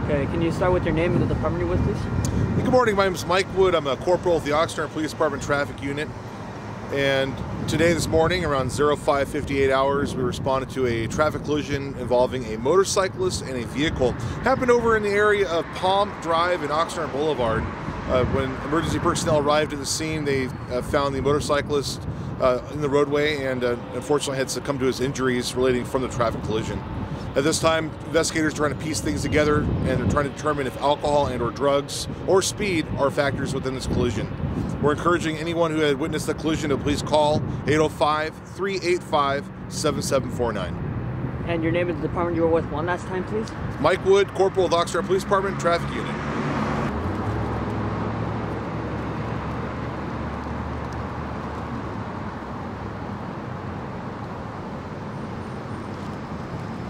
Okay, can you start with your name and the department you're with, please? Good morning, my name is Mike Wood. I'm a corporal with the Oxnard Police Department Traffic Unit. And this morning, around 05:58 hours, we responded to a traffic collision involving a motorcyclist and a vehicle. Happened over in the area of Palm Drive and Oxnard Boulevard. When emergency personnel arrived at the scene, they found the motorcyclist in the roadway and unfortunately had succumbed to his injuries relating from the traffic collision. At this time, investigators are trying to piece things together and they're trying to determine if alcohol and/or drugs or speed are factors within this collision. We're encouraging anyone who had witnessed the collision to please call 805-385-7749. And your name and the department you were with one last time, please? Mike Wood, Corporal with Oxnard Police Department, Traffic Unit.